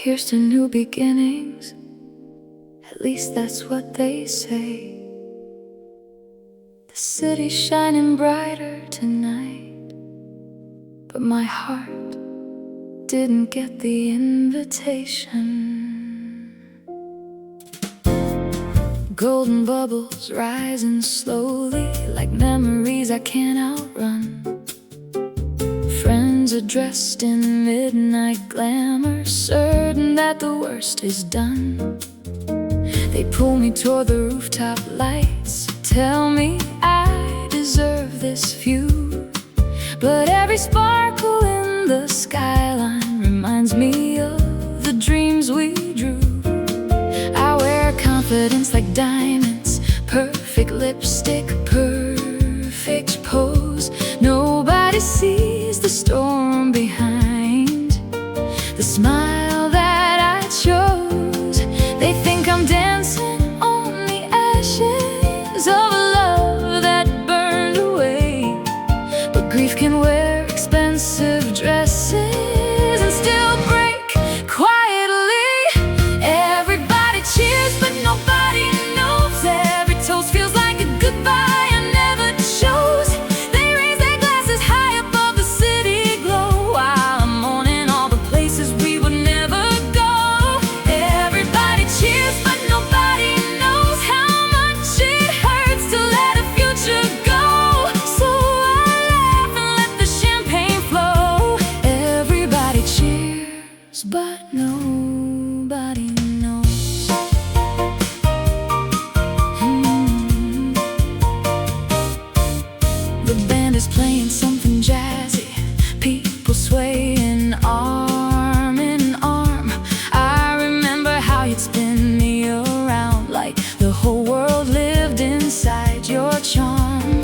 Here's to new beginnings, at least that's what they say. The city's shining brighter tonight, but my heart didn't get the invitation. Golden bubbles rising slowly, like memories I can't outrun. Friends are dressed in midnight glamour, certain that the worst is done. They pull me toward the rooftop lights, tell me I deserve this view. But every sparkle in the skyline reminds me of the dreams we drew. I wear confidence like diamonds, perfect lipstick, perfect pose. Nobody sees the storm behind the smile that I chose. They think I'm dancing on the ashes of a love that burned away. But grief can wear expensive dresses and still break quietly. Everybody cheers, but nobody knows. Every toast feels like a goodbye I never chose. They raise their glasses high above the city glow, while I'm mourning all the places we would never go. Everybody cheers, but nobody knows how much it hurts to let a future go. So I laugh and let the champagne flow. Everybody cheers, but nobody knows. The band is playing something jazzy, people swaying arm in arm. I remember how you'd spin me around like the whole world lived inside your charm.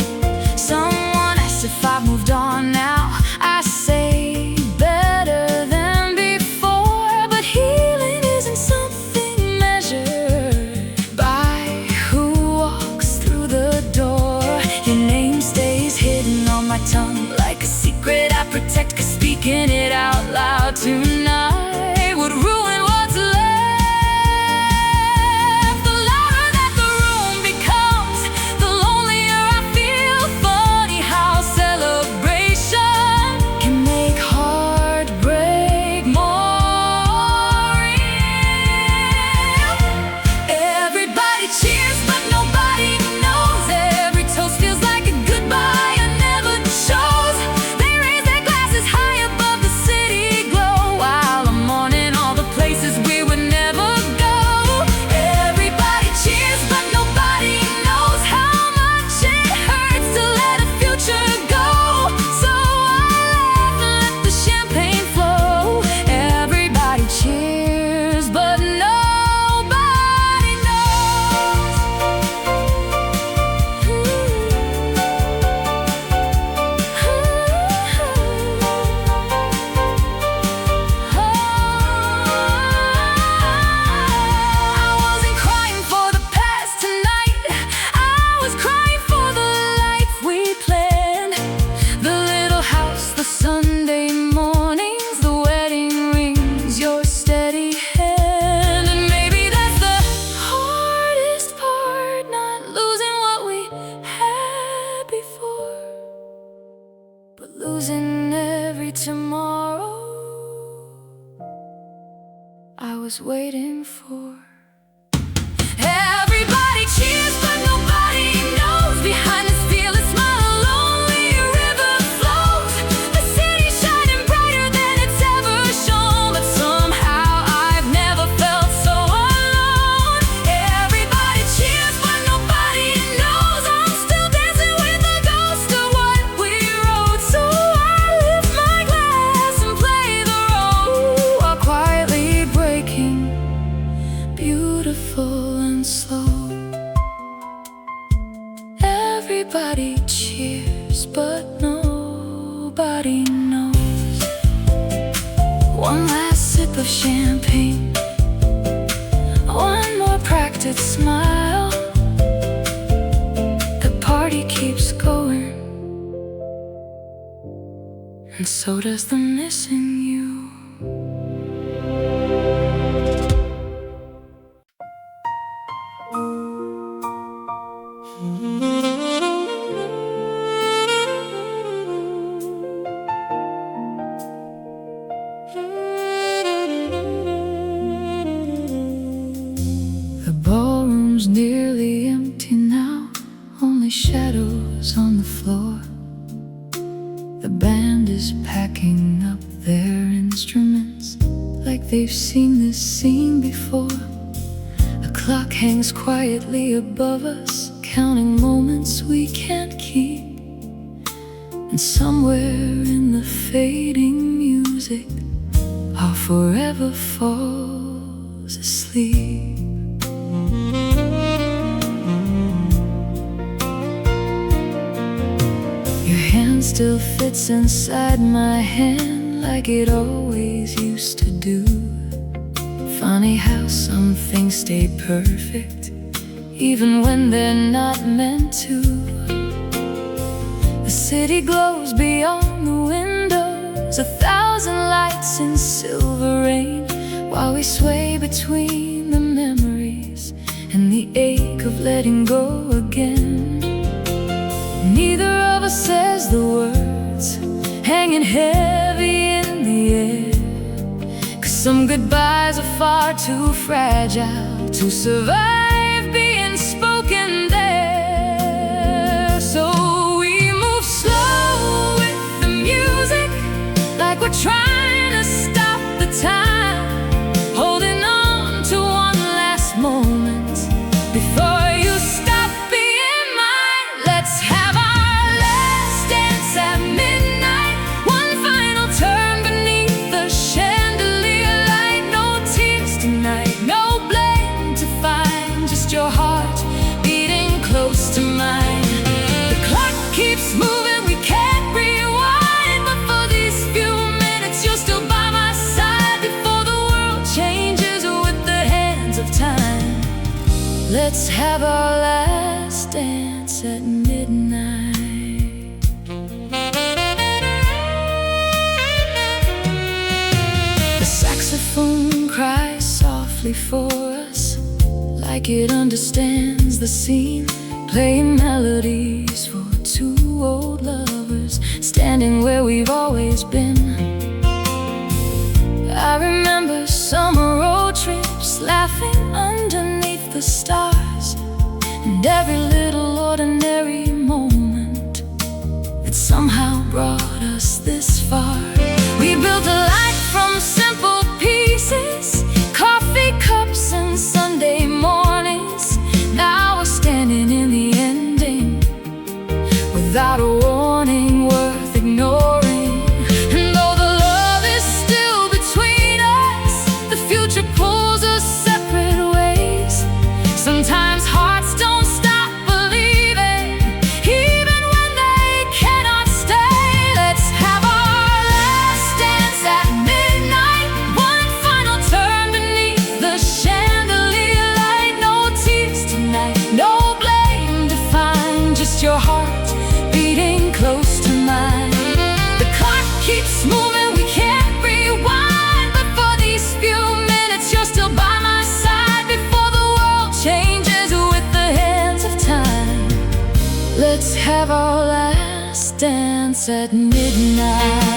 Someone asks if I've moved on now. I say better than before, but healing isn't something measured by who walks through the door. Your name stays hidden on my tongue like a secret I protect, 'cause speaking it out loud tonight would ruin what's left. The louder that the room becomes, the lonelier I feel. Funny how celebration can make heartbreak more real. Everybody cheers, but nobody knows. Every toast feels like a goodbye I never chose. They raise their glasses high above the city glow, while I'm mourning all the places we would never go. Everybody cheers, but nobody knows how much it hurts to let a future go. So I laugh and let the champagne flow. Everybody cheers, but nobody knows. I wasn't crying for the past tonight, I was crying for the life we planned. The little house, the Sunday mornings, the wedding rings, your steady hand. And maybe that's the hardest part, not losing what we had before, but losing every tomorrow I was waiting for. Everybody cheers, but nobody knows. Behind this fearless smile, a lonely river flows. The city's shining brighter than it's ever shone, but somehow I've never felt so alone. Everybody cheers, but nobody knows. I'm still dancing with the ghost of what we wrote. So I lift my glass and play the role while quietly breaking, beautiful and slow. Everybody cheers, but nobody knows. One last sip of champagne, one more practiced smile. The party keeps going, and so does the missing you. room's nearly empty now, only shadows on the floor. The band is packing up their instruments like they've seen this scene before. A clock hangs quietly above us, counting moments we can't keep. And somewhere in the fading music, our forever falls asleep. Your hand still fits inside my hand like it always used to do. Funny how some things stay perfect, even when they're not meant to. The city glows beyond the windows, 1,000 lights in silver rain, while we sway between the memories and the ache of letting go again. Neither of us says the words, hanging heavy in the air, 'cause some goodbyes are far too fragile to survive being spoken there. So we move slow with the music, like we're trying to stop the time, holding on to one last moment before you stop being mine. Let's have our last dance at midnight, one final turn beneath the chandelier light. No tears tonight, no blame to find, just your heart beating close to mine. The clock keeps moving, we can't rewind, but for these few minutes you're still by my side before the world changes with the hands of time. Let's have our last dance at midnight. The saxophone cries softly for us, like it understands the scene, playing melodies for two old lovers, standing where we've always been. I remember summer road trips, laughing underneath the stars, and every little ordinary moment that somehow brought us this far. We built a life from simple pieces, coffee cups and Sunday mornings. Now we're standing in the ending, without a warning worth ignoring. And though the love is still between us, the future pulls us separate ways. Sometimes hearts don't stop believing, even when they cannot stay. Let's have our last dance at midnight, one final turn beneath the chandelier light. No tears tonight, no blame to find, just your heart beating close to mine. The clock keeps moving, we can't rewind, but for these few minutes you're still by my side before the world changes with the hands of time. Let's have our last dance at midnight.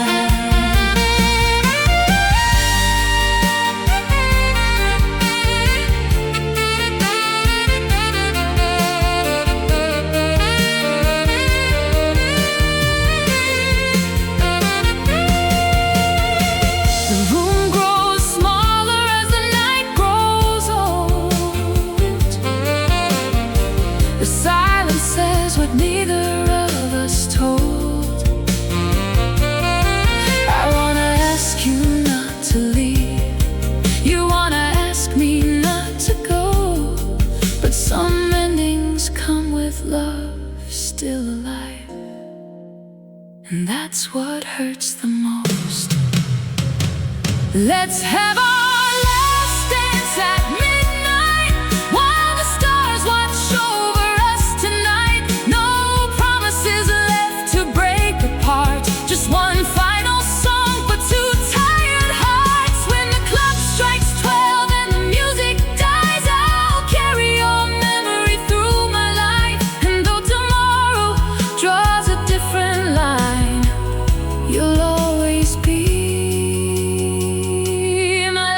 The room grows smaller as the night grows old. The silence says what neither of us told. I wanna ask you not to leave, you wanna ask me not to go, but some endings come with love still alive, and that's what hurts the most. Let's have our last dance at midnight, while the stars watch over us tonight. No promises left to break apart, just one final song for two tired hearts. When the clock strikes 12 and the music dies, I'll carry your memory through my life. And though tomorrow draws a different line, you'll always be my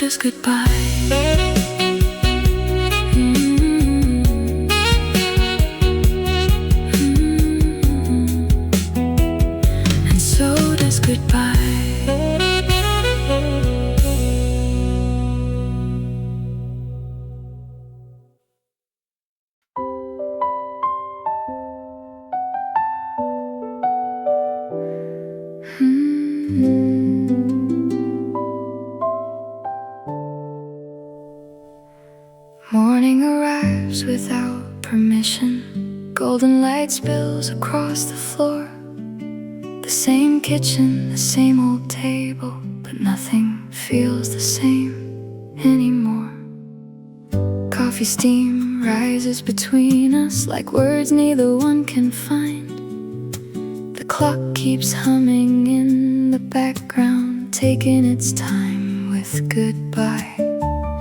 does goodbye. And so does goodbye. Morning arrives without permission. Golden light spills across the floor. The same kitchen, the same old table, but nothing feels the same anymore. Coffee steam rises between us like words neither one can find. The clock keeps humming in the background, taking its time with goodbye.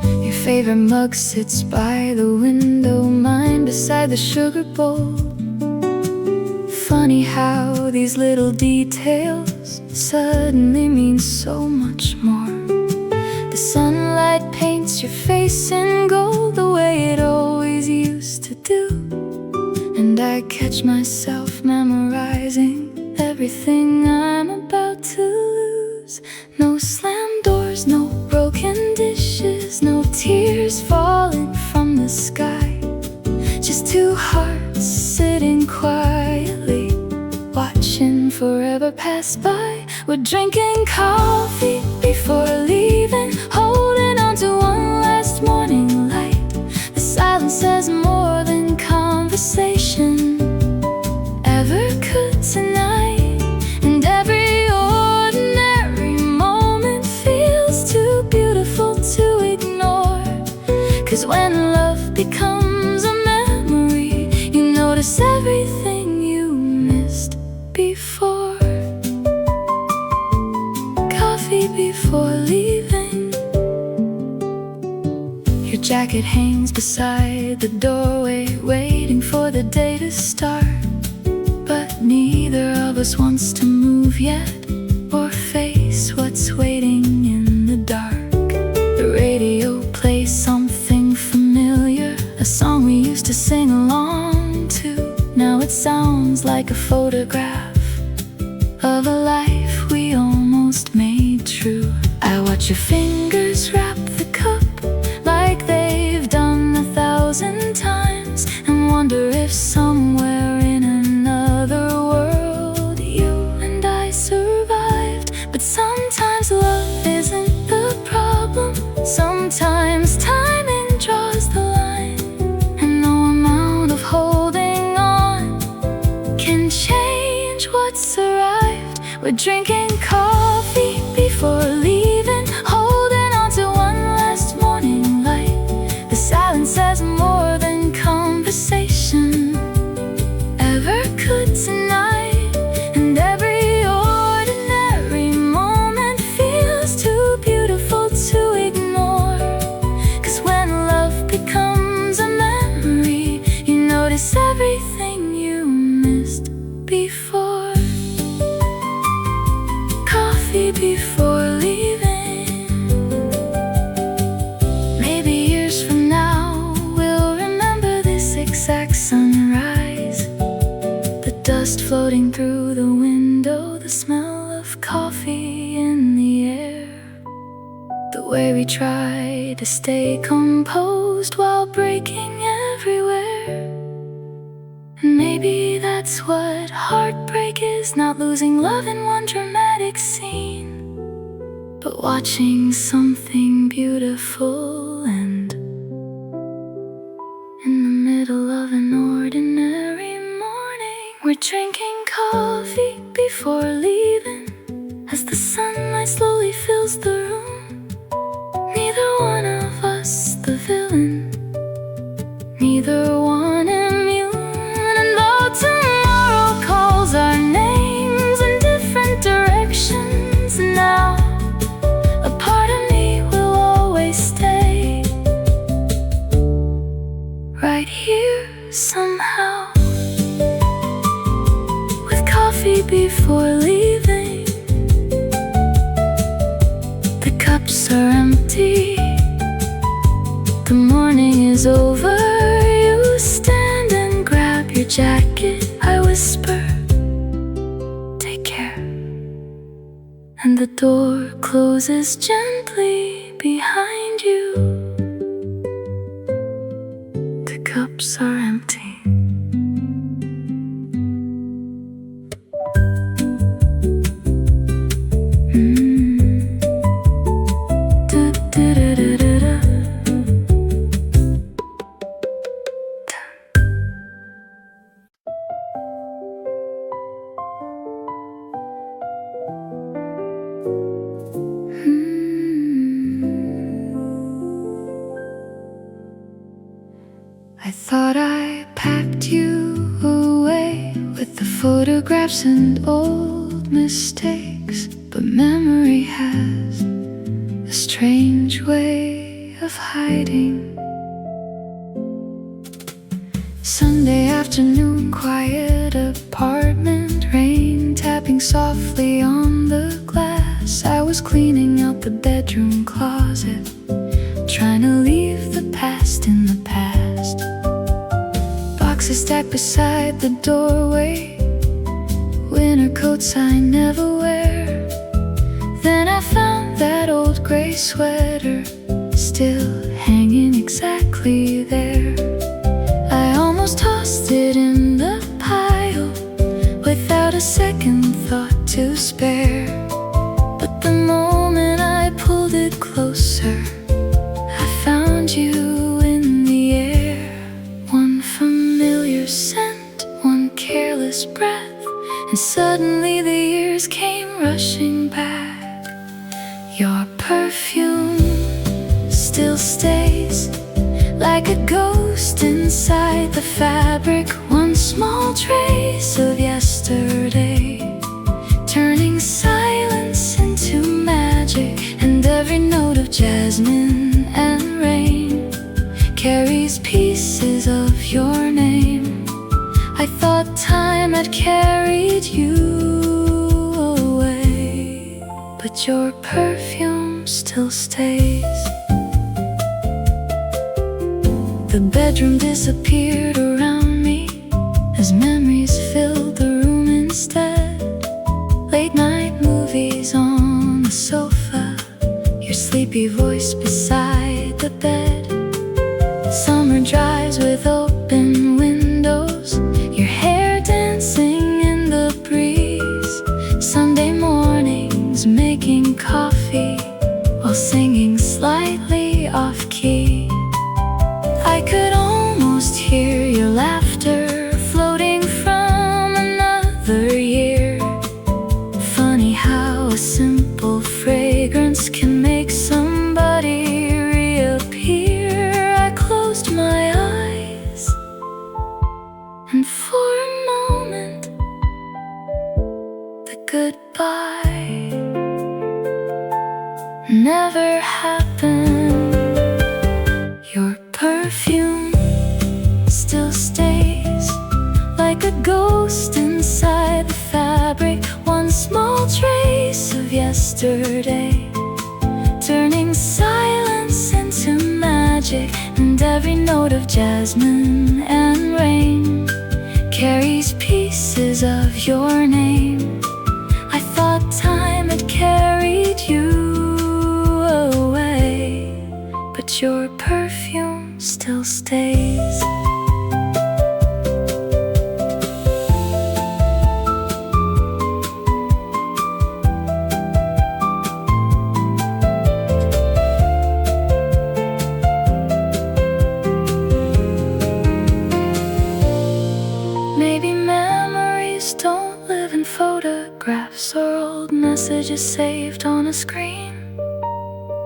Your favorite mug sits by the window, mine beside the sugar bowl. Funny how these little details suddenly mean so much more. The sunlight paints your face in gold the way it always used to do. And I catch myself memorizing everything I'm about to lose. No slam doors, no broken dishes, no tears falling from the sky. Just two hearts sitting quietly, watching forever pass by. We're drinking coffee before leaving, holding on to one last morning light. The silence says more than conversation ever could tonight. And every ordinary moment feels too beautiful to ignore. 'Cause when love becomes a memory, you notice everything you missed before. Coffee before leaving. Your jacket hangs beside the doorway, waiting for the day to start. But neither of us wants to move yet, or face what's waiting in the dark. The radio plays something familiar, a song we used to sing along to. Now it sounds like a photograph of a life we almost made true. I watch your fingers wrap the cup like they've done 1,000 times, and wonder if somewhere in another world you and I survived. But sometimes love isn't the problem, sometimes timing draws the line. And no amount of holding on can change what's arrived. We're drinking coffee before leaving, holding on to one last morning light. The silence says more than conversation ever could tonight. And every ordinary moment feels too beautiful to ignore. 'Cause when love becomes a memory, you notice everything you missed before. Coffee before leaving. Maybe years from now we'll remember this exact sunrise. The dust floating through the window, the smell of coffee in the air. The way we try to stay composed while breaking everywhere. And maybe that's what heartbreak is, not losing love in one dramatic scene, but watching something beautiful end in the middle of an ordinary morning. We're drinking coffee before leaving, as the sunlight slowly fills the room. Neither one of us the villain, neither one immune. And though tomorrow calls our names in different directions now, a part of me will always stay right here somehow. With coffee before leaving, the cups are empty. is over, you stand and grab your jacket. I whisper, take care. And the door closes gently behind you. The cups are empty. I thought I packed you away with the photographs and old mistakes, but memory has a strange way of hiding. Sunday afternoon, quiet apartment, rain tapping softly on the glass. I was cleaning out the bedroom closet, trying to leave the past in the past. Boxes stacked beside the doorway, winter coats I never wear. Then I found that old gray sweater, still hanging exactly there. I almost tossed it in the pile, without a second thought to spare. But the moment I pulled it closer, I found you in the air. One familiar scent, one careless breath, and suddenly the years came rushing back. Your perfume still stays like a ghost inside the fabric. One small trace of yesterday, turning silence into magic. And every note of jasmine and rain carries pieces of your name. I thought time had carried you away, but your perfume still stays. The bedroom disappeared around me as memories filled the room instead. Late night movies on the sofa, your sleepy voice beside the bed. Summer drives with open windows, your hair dancing in the breeze. Sunday mornings making coffee while singing slightly off key. I could almost hear your laughter floating from another year. Funny how a simple fragrance can make somebody reappear. I closed my eyes, and for a moment, the goodbye never happened. Your perfume still stays like a ghost inside the fabric. One small trace of yesterday, turning silence into magic. And every note of jasmine and rain carries pieces of your name. I thought time had carried you away, but your perfume still stays. Maybe memories don't live in photographs or old messages saved on a screen.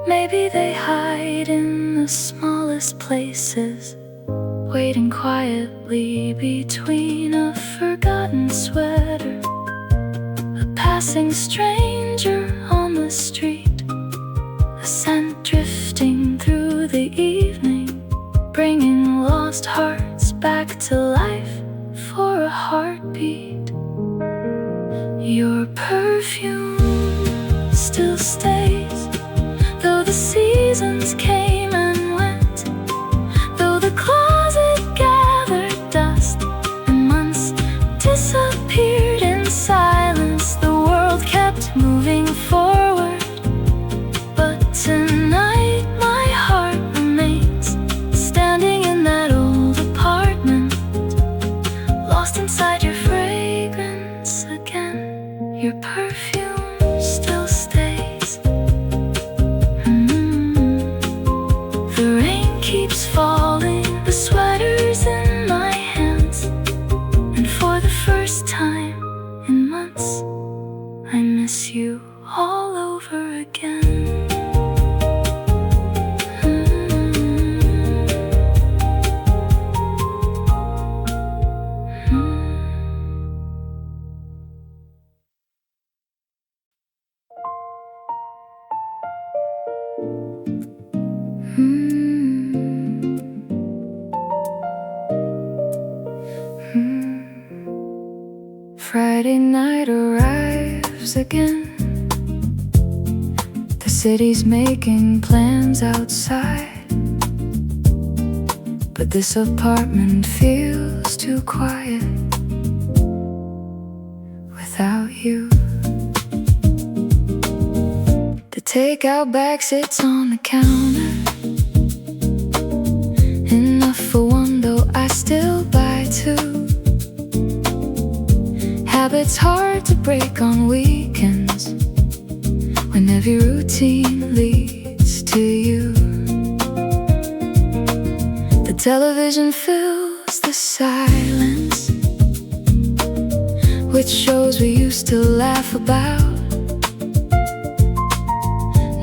Maybe they hide in the smallest places, waiting quietly between a forgotten sweater, a passing stranger on the street, a scent drifting through the evening, bringing lost hearts back to life for a heartbeat. Your perfume still stays, though the seasons came and went, though the Your perfume still stays. The rain keeps falling, the sweater's in my hands, and for the first time in months, I miss you all over again. Friday night arrives again. The city's making plans outside, but this apartment feels too quiet without you. The takeout bag sits on the counter, enough for one, though I still buy two. Habits hard to break on weekends, when every routine leads to you. The television fills the silence with shows we used to laugh about.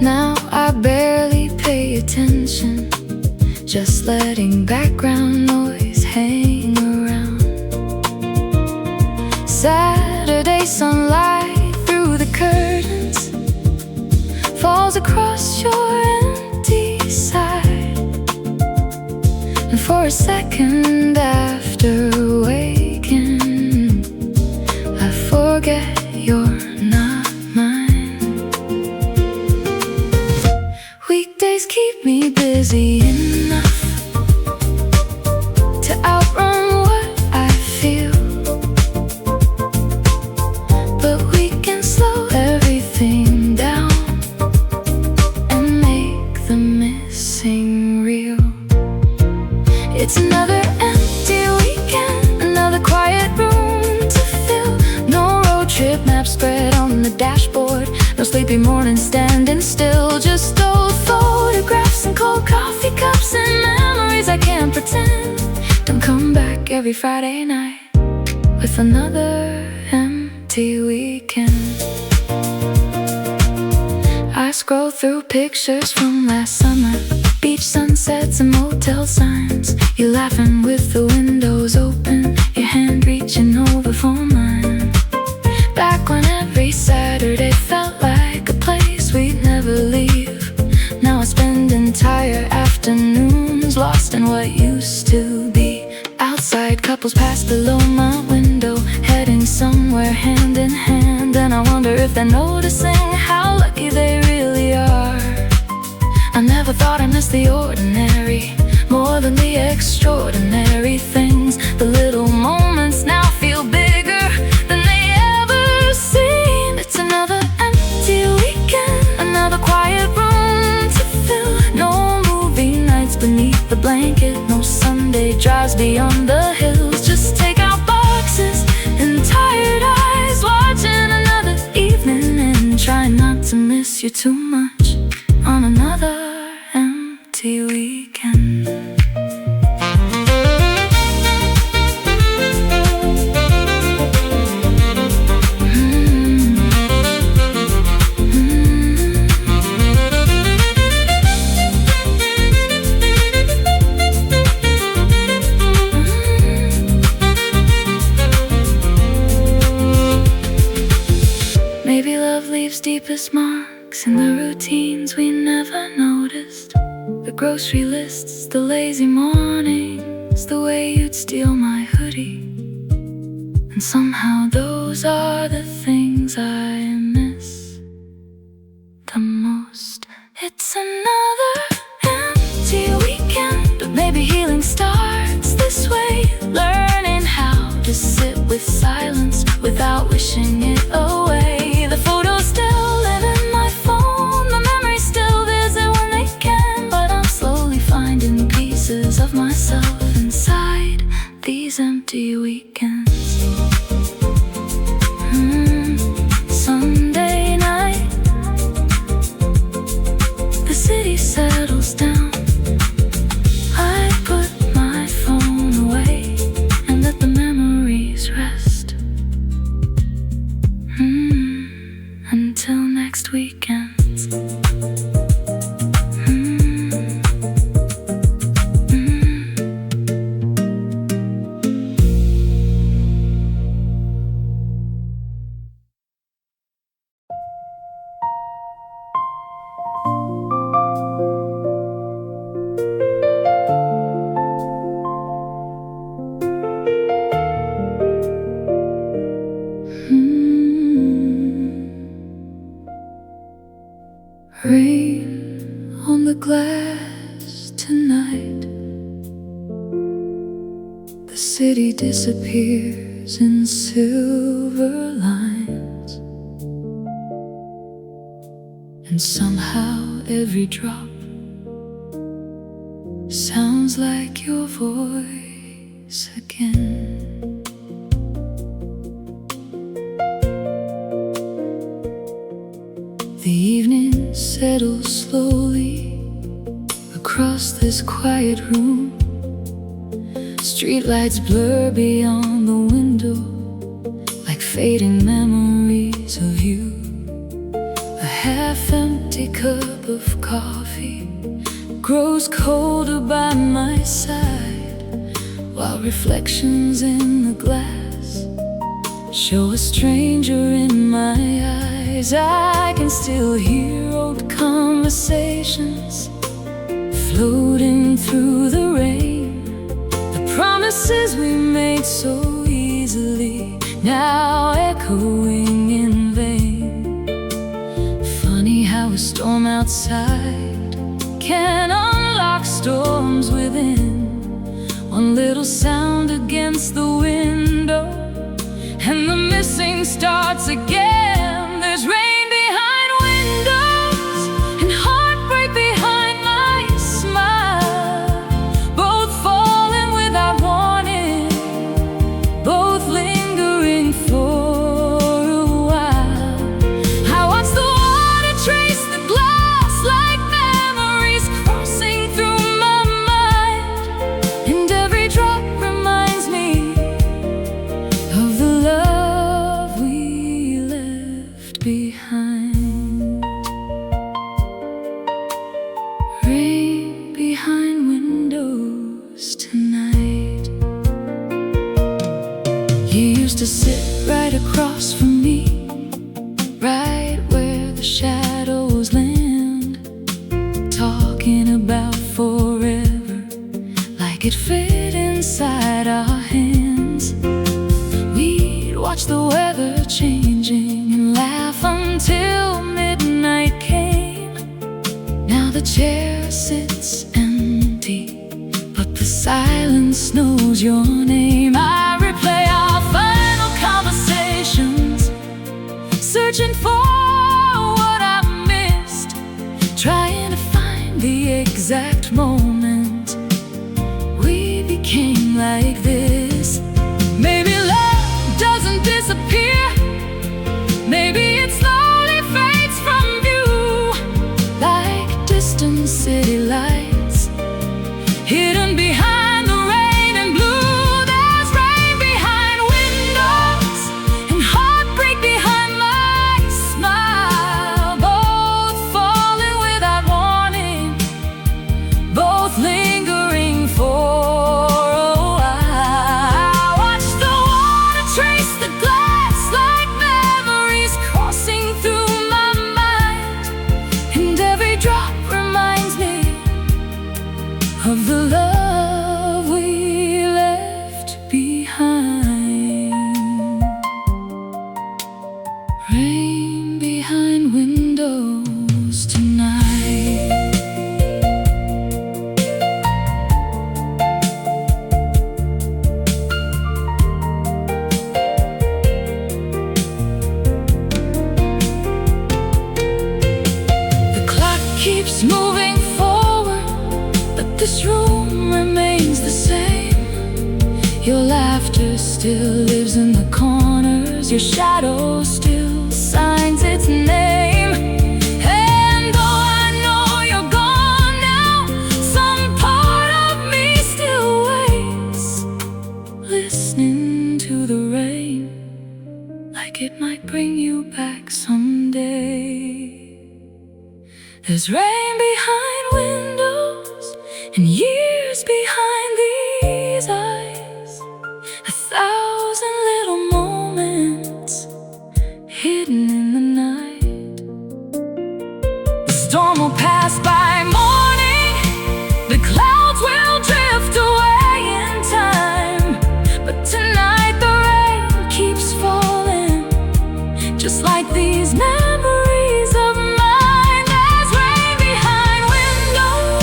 Now I barely pay attention, just letting background noise hang around. Saturday sunlight through the curtains falls across your empty side, and for a second after waking, I forget you're not mine. Weekdays keep me busy enough to outrun what I feel, but we can slow everything down and make the missing real. It's another empty weekend, another quiet room to fill. No road trip map spread on the dashboard, no sleepy morning standing still. Just old photographs and cold coffee cups and memories I can't pretend don't come back every Friday night with another empty weekend. I scroll through pictures from last summer, beach sunsets and motel signs. You laughing with the windows open, your hand reaching over for mine. Back when every Saturday felt like a place we'd never leave. Now I spend entire afternoons lost in what used to be. Outside couples pass below my window, heading somewhere hand in hand, and I wonder if they're noticing how lucky they really are. I never thought I missed the ordinary more than the extraordinary things. The little moments now feel bigger than they ever seem. It's another empty weekend, another quiet room to fill. No movie nights beneath the blanket, no Sunday drives beyond the hills. Just take out boxes and tired eyes, watching another evening and trying not to miss you too much on another empty weekend. Maybe love leaves deepest marks in the routines we never noticed. The grocery lists, the lazy mornings, the way you'd steal my hoodie. And somehow those are the things I miss the most. It's another empty weekend, but maybe healing starts this way. Learning how to sit with silence without wishing it away. The photos still live in my phone, the memories still visit when they can, but I'm slowly finding pieces of myself inside these empty weekends. weekends. Rain on the glass tonight. The city disappears in silver lines, and somehow every drop sounds like your voice again. The evening settles slowly across this quiet room. Streetlights blur beyond the window like fading memories of you. A half-empty cup of coffee grows colder by my side, while reflections in the glass show a stranger in my eyes. I can still hear old conversations floating through the rain, the promises we made so easily, now echoing in vain. Funny how a storm outside can unlock storms within. One little sound against the window and the missing starts again. There's rain behind windows and heartbreak behind my smile, both falling without warning, both lingering for a while. I watch the water trace the glass like memories crossing through my mind, and every drop reminds me of the love we left behind. Rain behind windows tonight. You used to sit right across from me, right where the shadows land, talking about forever like it fit inside our hands. We'd watch the weather changing and laugh until midnight came. Now the chair sits empty, but the silence knows your name. I replay our final conversations, searching for what I missed, trying to find the exact moment we became like this. Maybe love doesn't disappear, maybe it slowly fades from view, like distant city lights hidden behind the rain and blue. There's rain behind windows and heartbreak behind my smile, both falling without warning, both lingering for a while. Watch the water trace the glass like memories crossing through my mind, and every drop reminds me of the love we left behind. Rain behind windows tonight. The clock keeps moving forward, but this room remains the same. Your laughter still lives in the corners, your shadow still signs its name. And though I know you're gone now, some part of me still waits, listening to the rain, like it might bring you back someday. There's rain behind windows and years behind these eyes. 1,000 little moments hidden in the night. The storm will pass by morning, the clouds will drift away in time. But tonight the rain keeps falling, just like these memories of mine. There's rain behind windows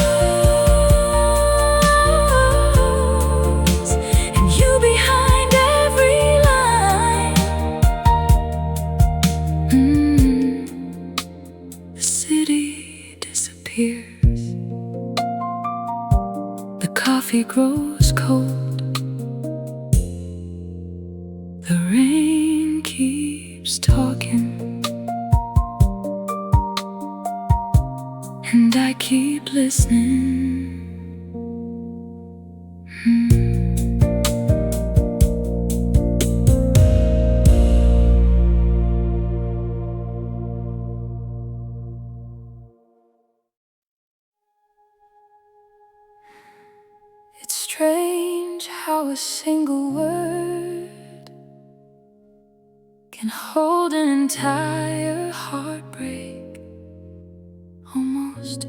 and you behind every line. The city disappears, the coffee grows cold, the rain keeps talking, and I keep listening. It's strange how a single word can hold an entire heartbreak, almost.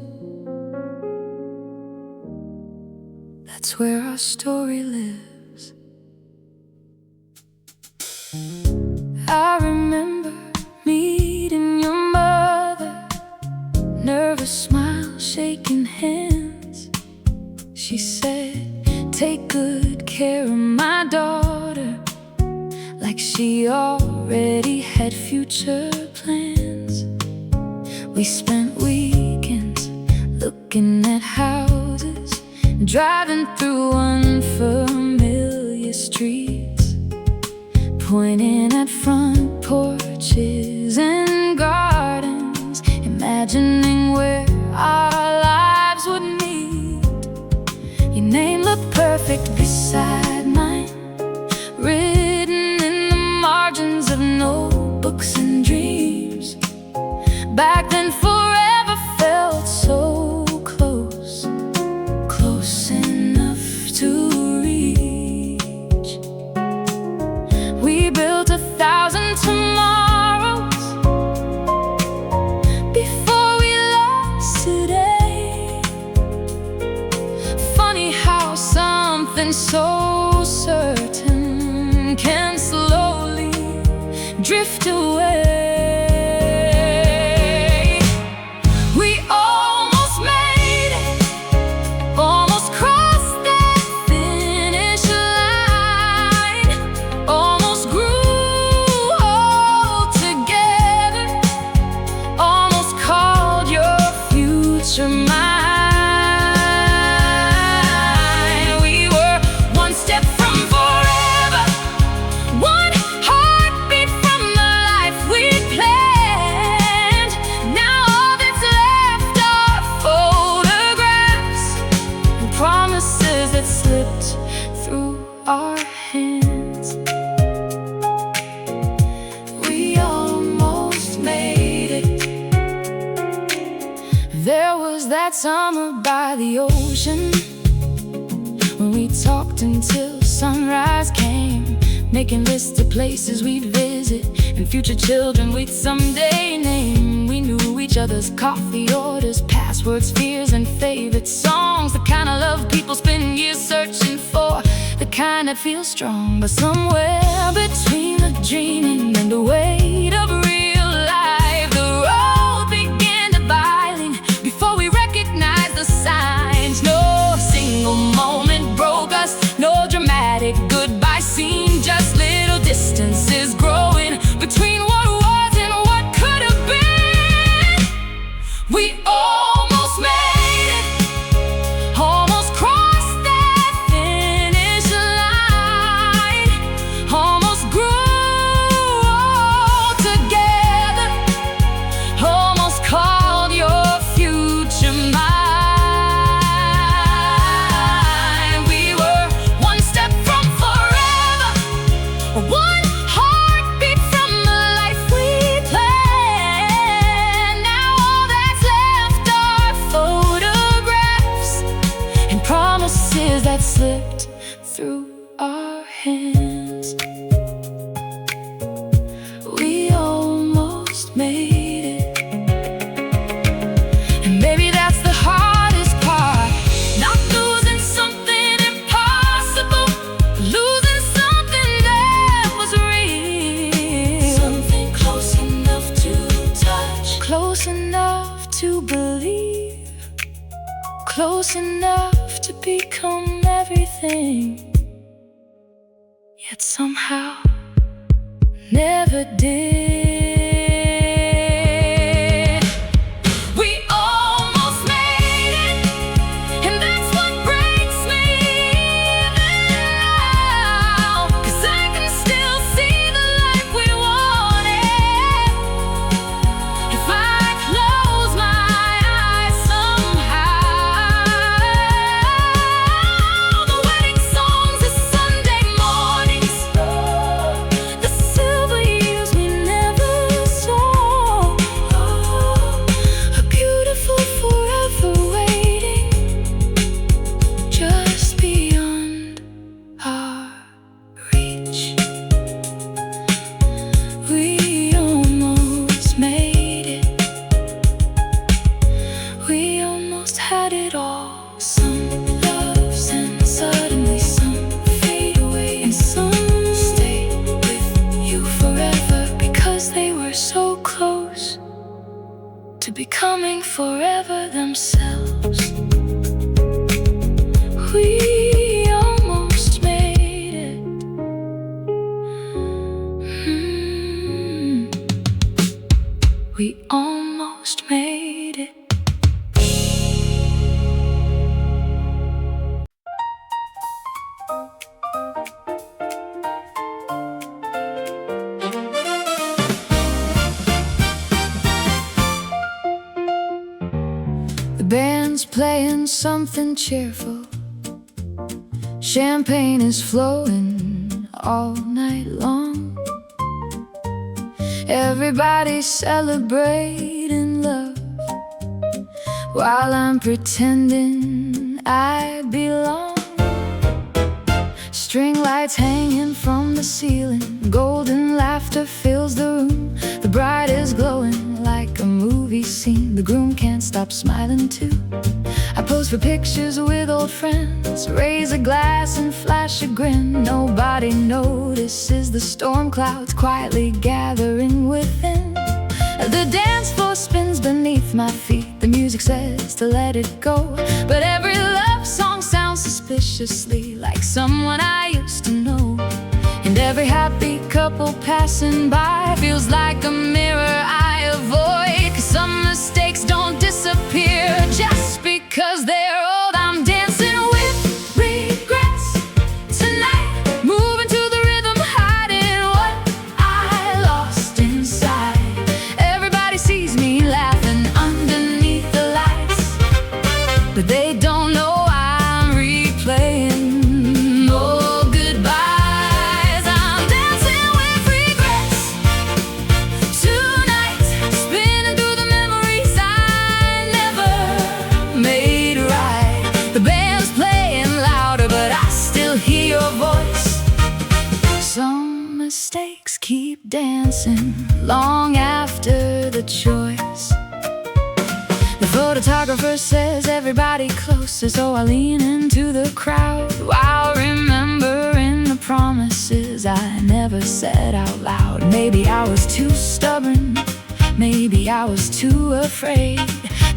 That's where our story lives. I remember meeting your mother, nervous smile, shaking hands. She said, "Take good care of my daughter," like she already had future plans. We spent weekends looking at houses, driving through unfamiliar streets, pointing at front porches and gardens, imagining where our lives would meet. Your name looked perfect beside mine, written in the margins of notebooks and dreams. Back then forever felt so close, close enough to reach. We built 1,000 tomorrows before we lost today. Funny how something so certain can slowly drift away. We almost made it, almost crossed that finish line, almost grew old together, almost called your future mine. We were one step from forever, one heartbeat from the life we'd planned. Now all that's left are photographs and promises that slipped through our hands. We almost made it. There was that summer by the ocean when we talked until sunrise came, making lists of places we'd visit and future children we'd someday name. We knew each other's coffee orders, passwords, fears, and favorite songs. The kind of love people spend years searching for, the kind that feels strong. But somewhere between the dreaming and the weight of real life, the road began dividing before we recognized the signs. No single moment broke us, no dramatic goodbye scene, just little distances growing between what was and what could have been. We almost made it, almost crossed that finish line, almost grew Close enough to believe, close enough to become everything, yet somehow never did. We almost made it, and that's what breaks me even now, 'cause I can still see the life we wanted. If I close my eyes somehow, the wedding songs, the Sunday mornings, the silver years we never saw, a beautiful forever waiting just beyond our reach. We almost made it. We almost had it all. Some loves and suddenly some fade away, and some stay with you forever because they were so close to becoming forever themselves. We almost made it. We almost made it. The band's playing something cheerful. Champagne is flowing all night long. Everybody's celebrating love, while I'm pretending I belong. String lights hanging from the ceiling, golden laughter fills the room. The bride is glowing like a movie scene. The groom can't stop smiling too. I pose for pictures with old friends, raise a glass and flash a grin. Nobody notices the storm clouds quietly gathering within. The dance floor spins beneath my feet. The music says to let it go, but every love song sounds suspiciously like someone I used to know. And every happy couple passing by feels like a mirror I avoid, 'cause some mistakes don't disappear just because they're old. I'm dancing with regrets tonight, moving to the rhythm, hiding what I lost inside. Everybody sees me laughing underneath the lights, but they don't know I'm replaying old goodbyes. I'm dancing with regrets tonight, spinning through the memories I never made right. The band's playing louder, but I still hear your voice. Some mistakes keep dancing long after the choice. The photographer says everybody closer, so I lean into the crowd while remembering the promises I never said out loud. Maybe I was too stubborn, maybe I was too afraid.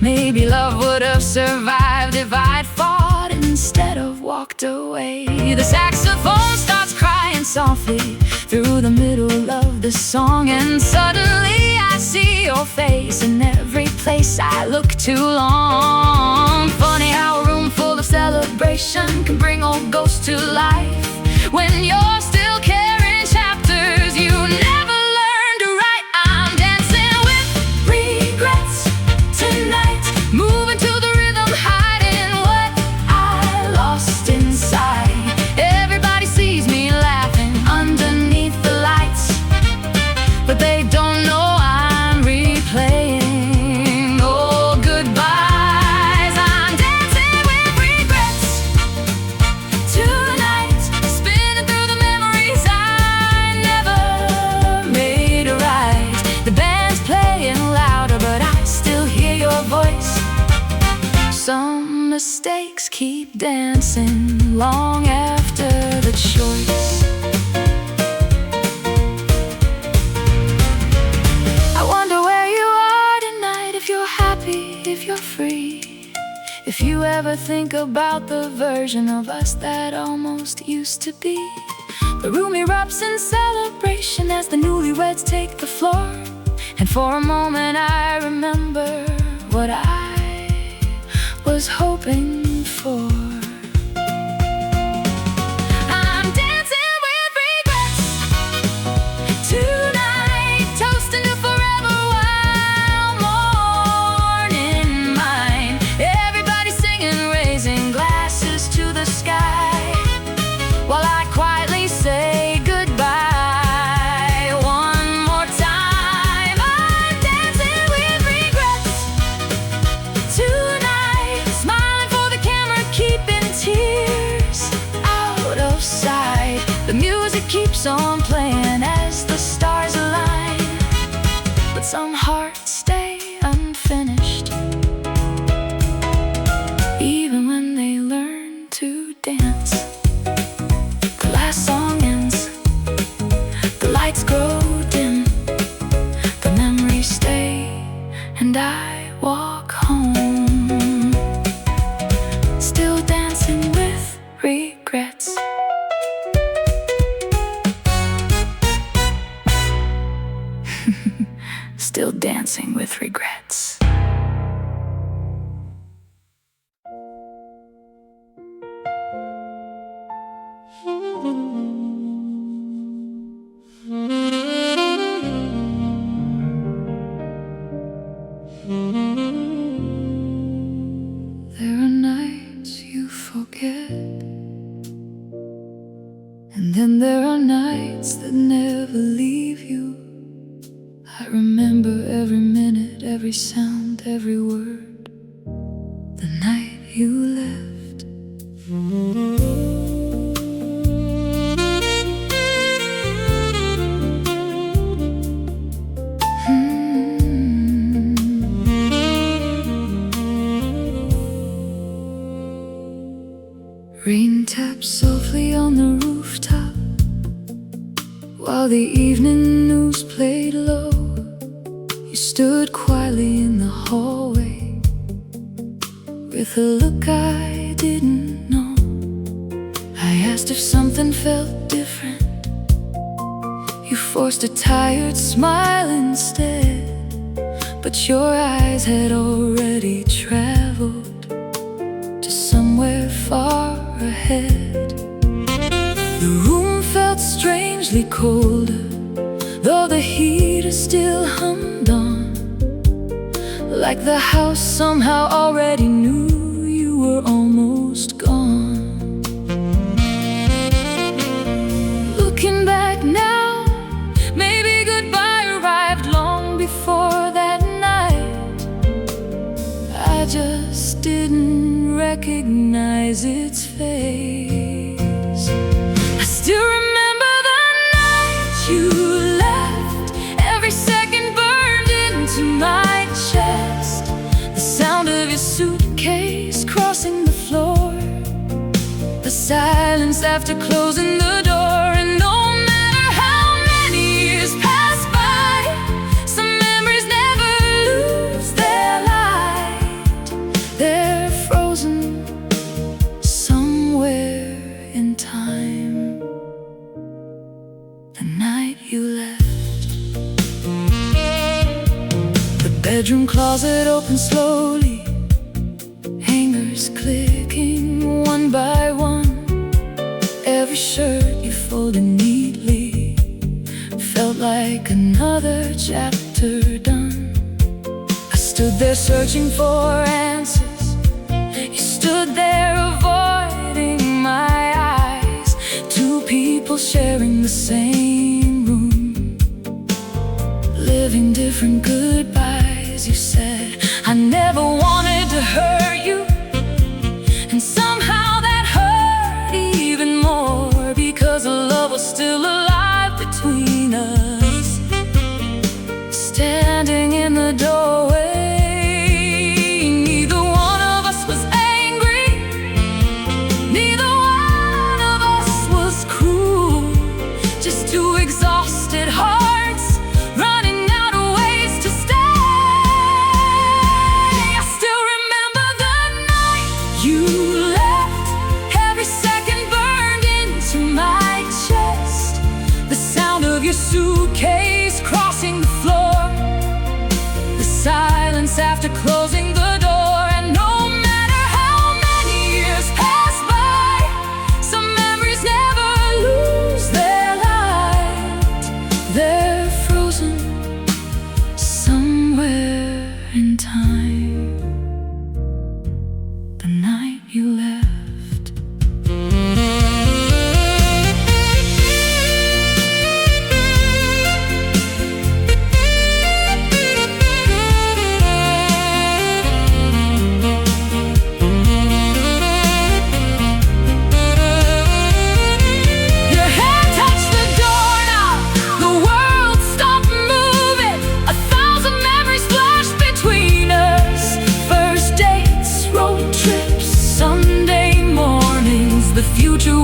Maybe love would have survived if I'd fought instead of walked away. The saxophone starts crying softly through the middle of the song, and suddenly I see your face in every place I look too long. Funny how a room full of celebration can bring old ghosts to life when you're still carrying chapters you never learned to write. I'm dancing with regrets tonight, moving to the rhythm, hiding what I lost inside. Everybody sees me laughing underneath the lights, but they don't know I'm replaying old goodbyes. I'm dancing with regrets tonight, spinning through the memories I never made right. The band's playing louder, but I still hear your voice. Some mistakes keep dancing long after the choice. I wonder where you are tonight, If you ever think about the version of us that almost used to be, the room erupts in celebration as the newlyweds take the floor. And for a moment I remember what I was hoping for. I'm dancing with regrets tonight, toasting to forever while mourning mine. Everybody singing, raising glasses to the sky, while I quietly say goodbye one more time. I'm dancing with regrets tonight, smiling for the camera, keeping tears out of sight. The music keeps on playing as the stars align, but some hearts stay unfinished, even when they learn to dance. The last song ends, the lights grow dim, the memories stay, and I walk home, still dancing with regrets. Still dancing with regrets. There are nights you forget, and then there are nights that never leave you. I remember every minute, every sound, every word, the night you left. Rain taps softly on the rooftop, while the evening news played low. You stood quietly in the hallway, with a look I didn't know. I asked if something felt different. You forced a tired smile instead, but your eyes had already traveled to somewhere far ahead. The room felt strangely colder, though the heater still hummed on, like the house somehow already knew you were almost gone. Looking back now, maybe goodbye arrived long before that night. I just didn't recognize its face. I still remember the night you left. Every second burned into my chest. The sound of your suitcase crossing the floor, the silence after closing the door. And no matter how many years pass by, some memories never lose their light. They're frozen somewhere in time. The night you left. The bedroom closet opened slowly, hangers clicking one by one. Every shirt you folded neatly felt like another chapter done. I stood there searching for answers. You stood there avoiding my eyes. Two people sharing the same room, living different goodbyes. You said, I never wanted to hurt you, and somehow that hurt even more, because the love was still alive between us. Standing in the doorway, neither one of us was angry, neither one of us was cruel, just two exhausted hearts running out of ways to stay. I still remember the night time, the night you left.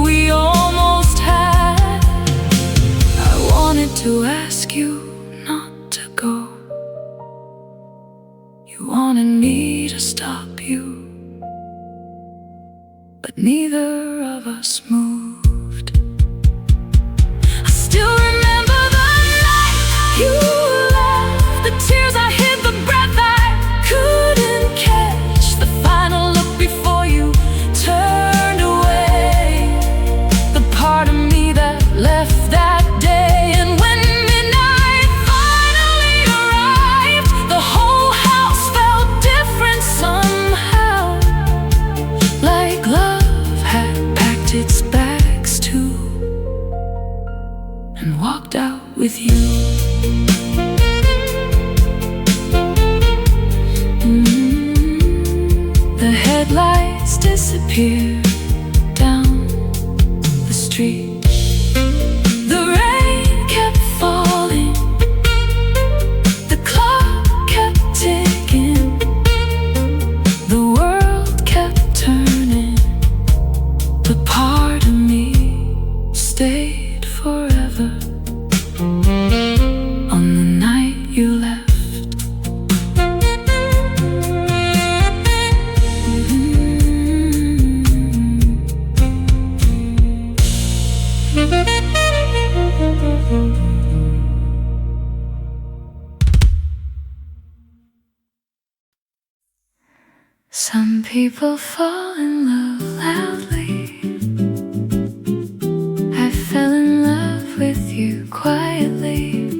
We almost had. I wanted to ask you not to go. You wanted me to stop you, but neither of us moved. I still remember the night you left, the tears I hid, the breath I couldn't catch, the final look before you turned away. Part of me that left that day. And when midnight finally arrived, the whole house felt different somehow, like love had packed its bags too and walked out with you. The headlights disappeared down the street. The rain kept falling, the clock kept ticking, the world kept turning, but part of me stayed forever on the night you left. Some people fall in love loudly. I fell in love with you quietly,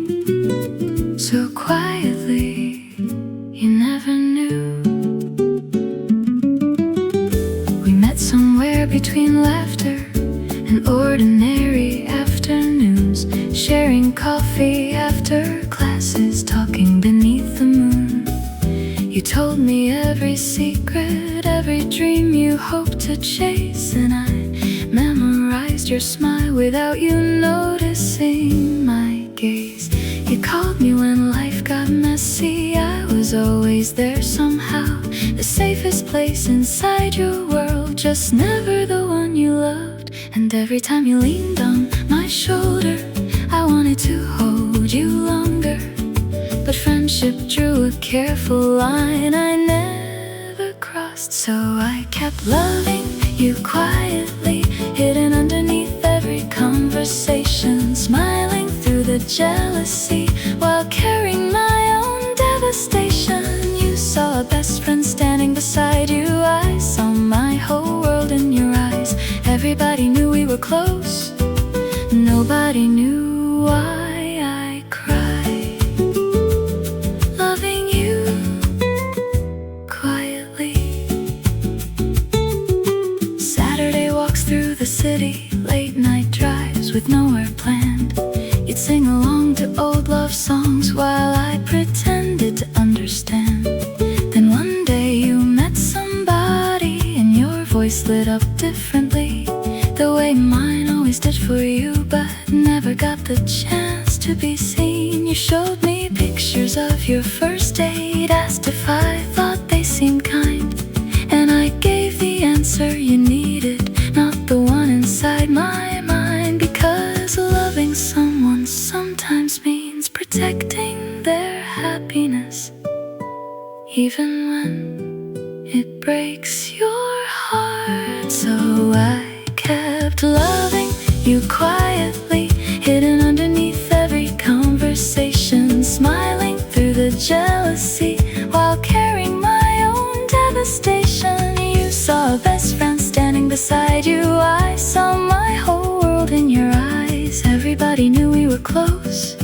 so quietly, you never knew. We met somewhere between laughter and ordinary afternoons, sharing coffee after classes, talking beneath the moon. You told me every secret, every dream you hoped to chase, and I memorized your smile without you noticing my gaze. You called me when life got messy, I was always there somehow, the safest place inside your world, just never the one you loved. And every time you leaned on my shoulder, I wanted to hold you longer, but friendship drew a careful line I never crossed. So I kept loving you quietly, hidden underneath every conversation, smiling through the jealousy while carrying my own devastation. You saw a best friend standing beside you, I saw my whole world in your eyes. Everybody knew we were close, nobody knew why I cried, loving you quietly. Saturday walks through the city, late night drives with nowhere planned. You'd sing along to old love songs while I pretended to understand. Then one day you met somebody and your voice lit up differently, the way mine always did for you, but never got the chance to be seen. You showed me pictures of your first date, asked if I thought they seemed kind, and I gave the answer you needed, not the one inside my mind. Because loving someone sometimes means protecting their happiness, even when it breaks your heart. So I kept loving you quietly, hidden underneath every conversation, smiling through the jealousy while carrying my own devastation. You saw a best friend standing beside you, I saw my whole world in your eyes. Everybody knew we were close,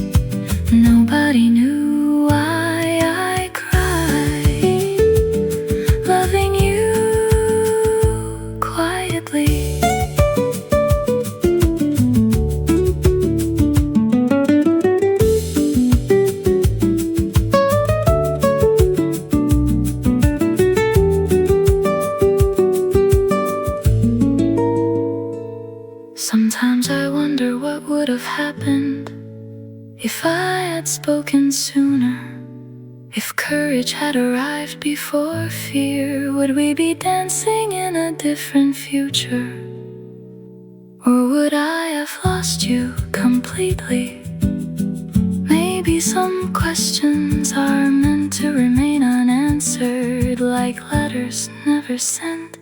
nobody knew why I cried. If courage had arrived before fear, would we be dancing in a different future? Or would I have lost you completely? Maybe some questions are meant to remain unanswered, like letters never sent.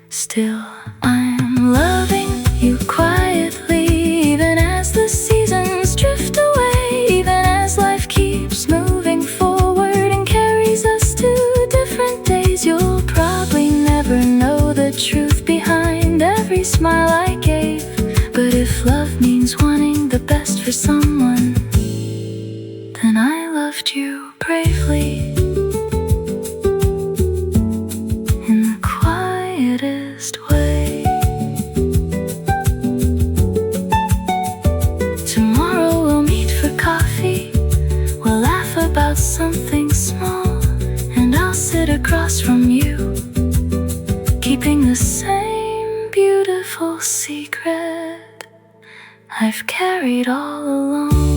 Still, I'm loving you quietly, even as the seasons drift away, even as life keeps moving forward and carries us to different days. You'll probably never know the truth behind every smile I gave, but if love means wanting the best for someone, then I loved you bravely, in the quietest way. Tomorrow we'll meet for coffee, we'll laugh about something small, and I'll sit across from you, keeping the same beautiful secret I've carried all along.